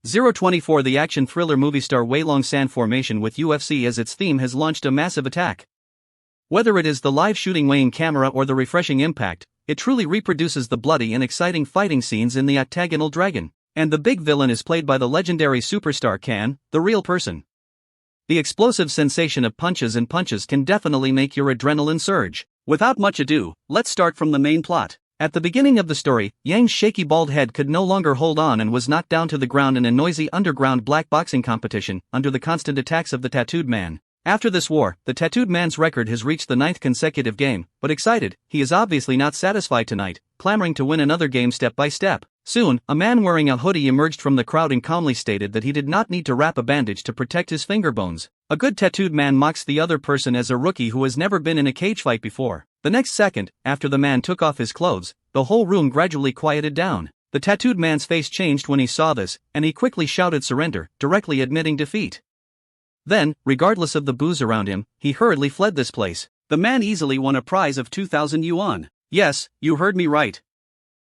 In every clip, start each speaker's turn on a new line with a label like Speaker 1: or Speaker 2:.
Speaker 1: 024 The action thriller movie star Wei Long San formation with UFC as its theme has launched a massive attack. Whether it is the live shooting weighing camera or the refreshing impact, it truly reproduces the bloody and exciting fighting scenes in the octagonal dragon. And the big villain is played by the legendary superstar Khan, the real person. The explosive sensation of punches can definitely make your adrenaline surge. Without much ado, let's start from the main plot. At the beginning of the story, Yang's shaky bald head could no longer hold on and was knocked down to the ground in a noisy underground black boxing competition, under the constant attacks of the tattooed man. After this war, the tattooed man's record has reached the 9th consecutive game, but excited, he is obviously not satisfied tonight, clamoring to win another game step by step. Soon, a man wearing a hoodie emerged from the crowd and calmly stated that he did not need to wrap a bandage to protect his finger bones. A good tattooed man mocks the other person as a rookie who has never been in a cage fight before. The next second, after the man took off his clothes, the whole room gradually quieted down. The tattooed man's face changed when he saw this, and he quickly shouted surrender, directly admitting defeat. Then, regardless of the boos around him, he hurriedly fled this place. The man easily won a prize of 2,000 yuan. Yes, you heard me right.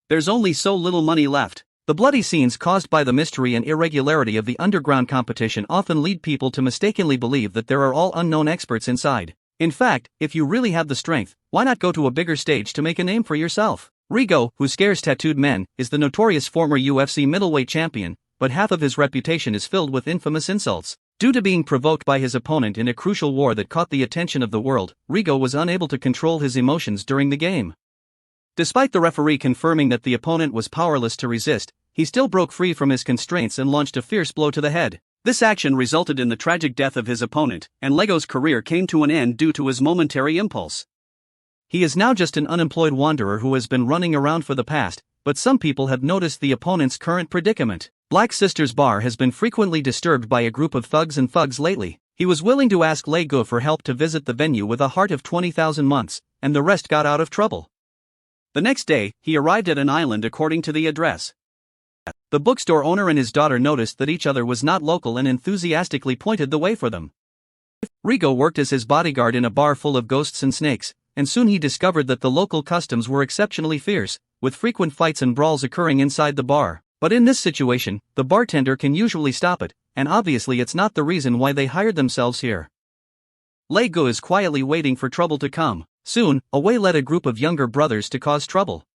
Speaker 1: There's only so little money left. The bloody scenes caused by the mystery and irregularity of the underground competition often lead people to mistakenly believe that there are all unknown experts inside. In fact, if you really have the strength, why not go to a bigger stage to make a name for yourself? Rigo, who scares tattooed men, is the notorious former UFC middleweight champion, but half of his reputation is filled with infamous insults. Due to being provoked by his opponent in a crucial war that caught the attention of the world, Rigo was unable to control his emotions during the game. Despite the referee confirming that the opponent was powerless to resist, he still broke free from his constraints and launched a fierce blow to the head. This action resulted in the tragic death of his opponent, and Lego's career came to an end due to his momentary impulse. He is now just an unemployed wanderer who has been running around for the past, but some people have noticed the opponent's current predicament. Black Sister's bar has been frequently disturbed by a group of thugs lately. He was willing to ask Lego for help to visit the venue with a heart of 20,000 months, and the rest got out of trouble. The next day, he arrived at an island according to the address. The bookstore owner and his daughter noticed that each other was not local and enthusiastically pointed the way for them. Rigo worked as his bodyguard in a bar full of ghosts and snakes, and soon he discovered that the local customs were exceptionally fierce, with frequent fights and brawls occurring inside the bar. But in this situation, the bartender can usually stop it, and obviously it's not the reason why they hired themselves here. Lego is quietly waiting for trouble to come. Soon, Wei led a group of younger brothers to cause trouble.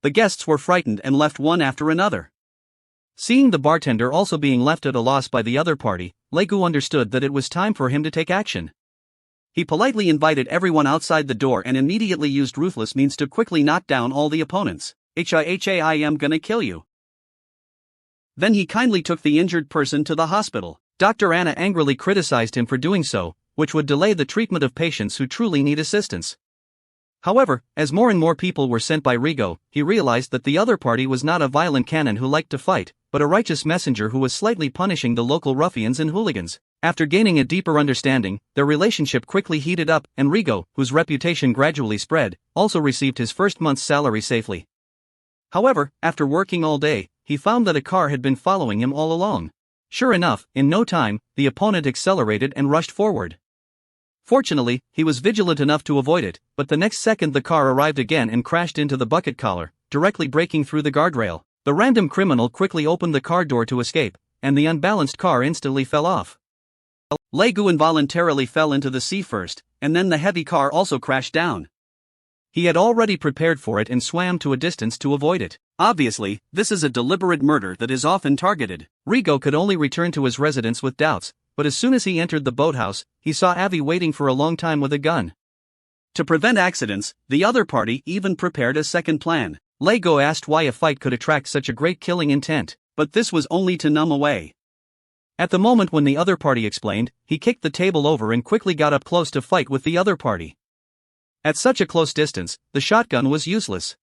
Speaker 1: The guests were frightened and left one after another. Seeing the bartender also being left at a loss by the other party, Lego understood that it was time for him to take action. He politely invited everyone outside the door and immediately used ruthless means to quickly knock down all the opponents. I am gonna kill you. Then he kindly took the injured person to the hospital. Dr. Anna angrily criticized him for doing so, which would delay the treatment of patients who truly need assistance. However, as more and more people were sent by Rigo, he realized that the other party was not a violent cannon who liked to fight, but a righteous messenger who was slightly punishing the local ruffians and hooligans. After gaining a deeper understanding, their relationship quickly heated up, and Rigo, whose reputation gradually spread, also received his first month's salary safely. However, after working all day, he found that a car had been following him all along. Sure enough, in no time, the opponent accelerated and rushed forward. Fortunately, he was vigilant enough to avoid it, but the next second the car arrived again and crashed into the bucket collar, directly breaking through the guardrail. The random criminal quickly opened the car door to escape, and the unbalanced car instantly fell off. Legu involuntarily fell into the sea first, and then the heavy car also crashed down. He had already prepared for it and swam to a distance to avoid it. Obviously, this is a deliberate murder that is often targeted. Rigo could only return to his residence with doubts, but as soon as he entered the boathouse, he saw Avi waiting for a long time with a gun. To prevent accidents, the other party even prepared a second plan. Lego asked why a fight could attract such a great killing intent, but this was only to numb away. At the moment when the other party explained, he kicked the table over and quickly got up close to fight with the other party. At such a close distance, the shotgun was useless.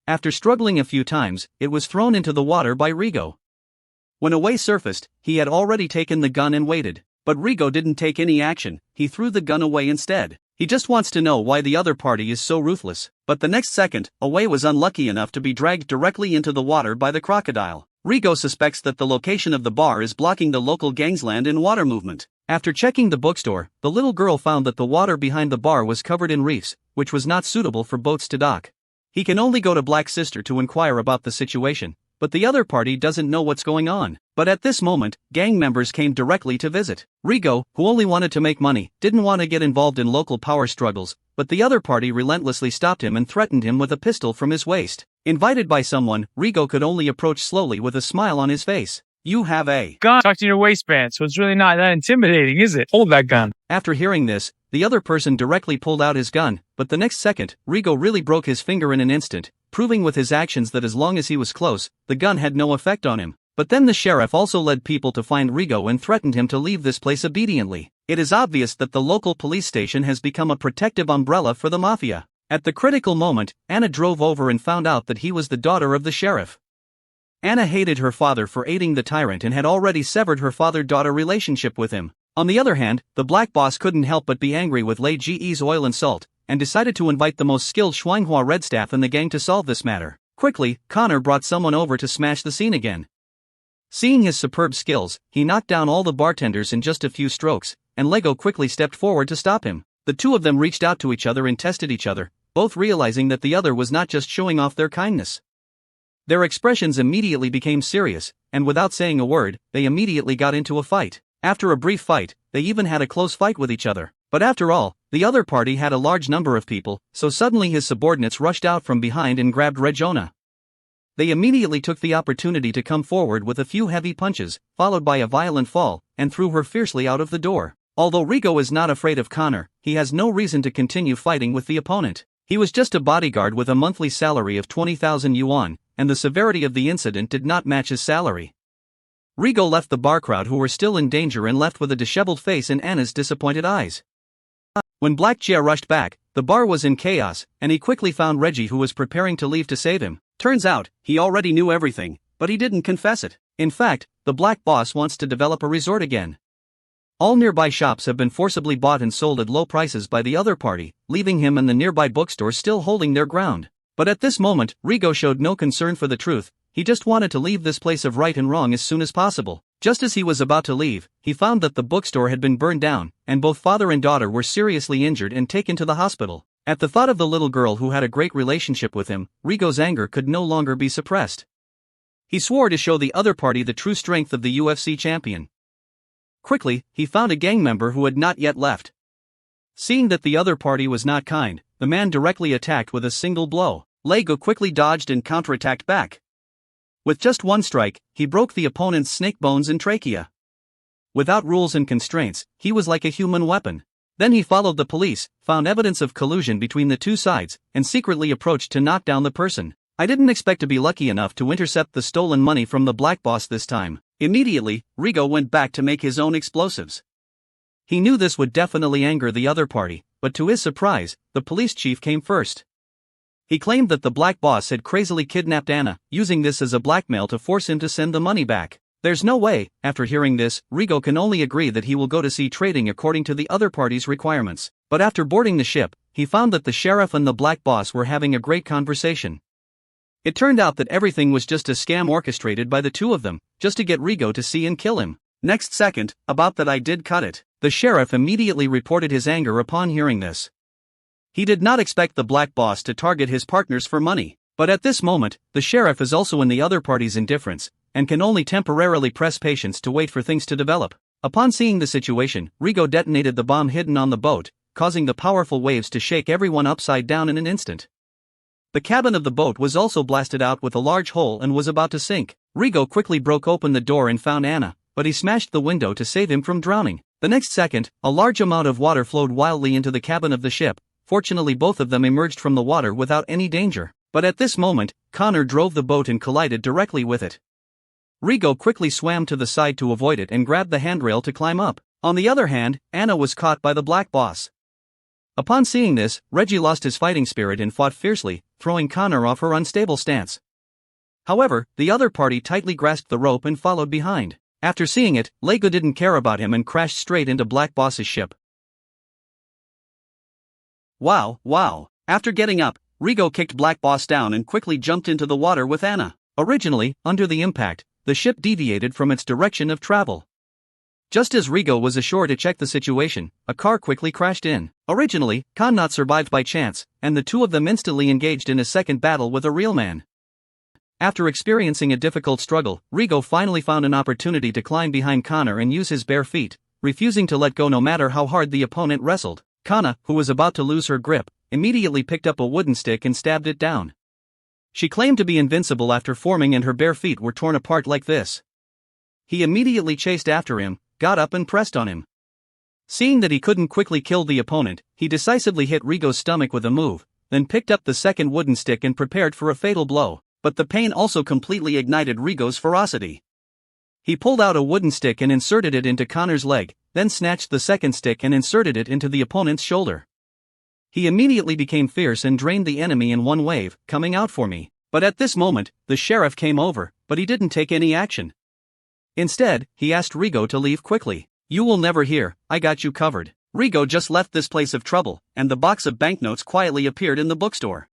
Speaker 1: After struggling a few times, it was thrown into the water by Rigo. When Wei surfaced, he had already taken the gun and waited, but Rigo didn't take any action. He threw the gun away instead. He just wants to know why the other party is so ruthless. But the next second, Wei was unlucky enough to be dragged directly into the water by the crocodile. Rigo suspects that the location of the bar is blocking the local gang's land and water movement. After checking the bookstore, the little girl found that the water behind the bar was covered in reefs, which was not suitable for boats to dock. He can only go to Black Sister to inquire about the situation, but the other party doesn't know what's going on. But at this moment, gang members came directly to visit. Rigo, who only wanted to make money, didn't want to get involved in local power struggles, but the other party relentlessly stopped him and threatened him with a pistol from his waist. Invited by someone, Rigo could only approach slowly with a smile on his face. "You have a
Speaker 2: gun tucked in your waistband, so it's really not that intimidating, is it? Hold that gun."
Speaker 1: After hearing this, the other person directly pulled out his gun, but the next second, Rigo really broke his finger in an instant, proving with his actions that as long as he was close, the gun had no effect on him. But then the sheriff also led people to find Rigo and threatened him to leave this place obediently. It is obvious that the local police station has become a protective umbrella for the mafia. At the critical moment, Anna drove over and found out that he was the daughter of the sheriff. Anna hated her father for aiding the tyrant and had already severed her father-daughter relationship with him. On the other hand, the black boss couldn't help but be angry with Lei Ge's oil and salt, and decided to invite the most skilled Shuanghua Red Staff in the gang to solve this matter. Quickly, Conor brought someone over to smash the scene again. Seeing his superb skills, he knocked down all the bartenders in just a few strokes, and Lego quickly stepped forward to stop him. The two of them reached out to each other and tested each other, both realizing that the other was not just showing off their kindness. Their expressions immediately became serious, and without saying a word, they immediately got into a fight. After a brief fight, they even had a close fight with each other. But after all, the other party had a large number of people, so suddenly his subordinates rushed out from behind and grabbed Regina. They immediately took the opportunity to come forward with a few heavy punches, followed by a violent fall, and threw her fiercely out of the door. Although Rigo is not afraid of Conor, he has no reason to continue fighting with the opponent. He was just a bodyguard with a monthly salary of 20,000 yuan, and the severity of the incident did not match his salary. Rigo left the bar crowd who were still in danger and left with a disheveled face and Anna's disappointed eyes. When Black Jia rushed back, the bar was in chaos, and he quickly found Reggie who was preparing to leave to save him. Turns out, he already knew everything, but he didn't confess it. In fact, the black boss wants to develop a resort again. All nearby shops have been forcibly bought and sold at low prices by the other party, leaving him and the nearby bookstore still holding their ground. But at this moment, Rigo showed no concern for the truth. He just wanted to leave this place of right and wrong as soon as possible. Just as he was about to leave, he found that the bookstore had been burned down, and both father and daughter were seriously injured and taken to the hospital. At the thought of the little girl who had a great relationship with him, Rigo's anger could no longer be suppressed. He swore to show the other party the true strength of the UFC champion. Quickly, he found a gang member who had not yet left. Seeing that the other party was not kind, the man directly attacked with a single blow. Lego quickly dodged and counterattacked back. With just one strike, he broke the opponent's snake bones and trachea. Without rules and constraints, he was like a human weapon. Then he followed the police, found evidence of collusion between the two sides, and secretly approached to knock down the person. "I didn't expect to be lucky enough to intercept the stolen money from the black boss this time." Immediately, Rigo went back to make his own explosives. He knew this would definitely anger the other party, but to his surprise, the police chief came first. He claimed that the black boss had crazily kidnapped Anna, using this as a blackmail to force him to send the money back. There's no way. After hearing this, Rigo can only agree that he will go to sea trading according to the other party's requirements. But after boarding the ship, he found that the sheriff and the black boss were having a great conversation. It turned out that everything was just a scam orchestrated by the two of them, just to get Rigo to see and kill him. Next second, about that I did cut it. The sheriff immediately reported his anger upon hearing this. He did not expect the black boss to target his partners for money. But at this moment, the sheriff is also in the other party's indifference, and can only temporarily press patience to wait for things to develop. Upon seeing the situation, Rigo detonated the bomb hidden on the boat, causing the powerful waves to shake everyone upside down in an instant. The cabin of the boat was also blasted out with a large hole and was about to sink. Rigo quickly broke open the door and found Anna, but he smashed the window to save him from drowning. The next second, a large amount of water flowed wildly into the cabin of the ship. Fortunately, both of them emerged from the water without any danger. But at this moment, Conor drove the boat and collided directly with it. Rigo quickly swam to the side to avoid it and grabbed the handrail to climb up. On the other hand, Anna was caught by the black boss. Upon seeing this, Reggie lost his fighting spirit and fought fiercely, throwing Conor off her unstable stance. However, the other party tightly grasped the rope and followed behind. After seeing it, Lego didn't care about him and crashed straight into Black Boss's ship. Wow. After getting up, Rigo kicked Black Boss down and quickly jumped into the water with Anna. Originally, under the impact, the ship deviated from its direction of travel. Just as Rigo was ashore to check the situation, a car quickly crashed in. Originally, Conor survived by chance, and the two of them instantly engaged in a second battle with a real man. After experiencing a difficult struggle, Rigo finally found an opportunity to climb behind Conor and use his bare feet, refusing to let go no matter how hard the opponent wrestled. Conor, who was about to lose her grip, immediately picked up a wooden stick and stabbed it down. She claimed to be invincible after forming and her bare feet were torn apart like this. He immediately chased after him, got up and pressed on him. Seeing that he couldn't quickly kill the opponent, he decisively hit Rigo's stomach with a move, then picked up the second wooden stick and prepared for a fatal blow, but the pain also completely ignited Rigo's ferocity. He pulled out a wooden stick and inserted it into Conor's leg, then snatched the second stick and inserted it into the opponent's shoulder. He immediately became fierce and drained the enemy in one wave, coming out for me. But at this moment, the sheriff came over, but he didn't take any action. Instead, he asked Rigo to leave quickly. "You will never hear, I got you covered." Rigo just left this place of trouble, and the box of banknotes quietly appeared in the bookstore.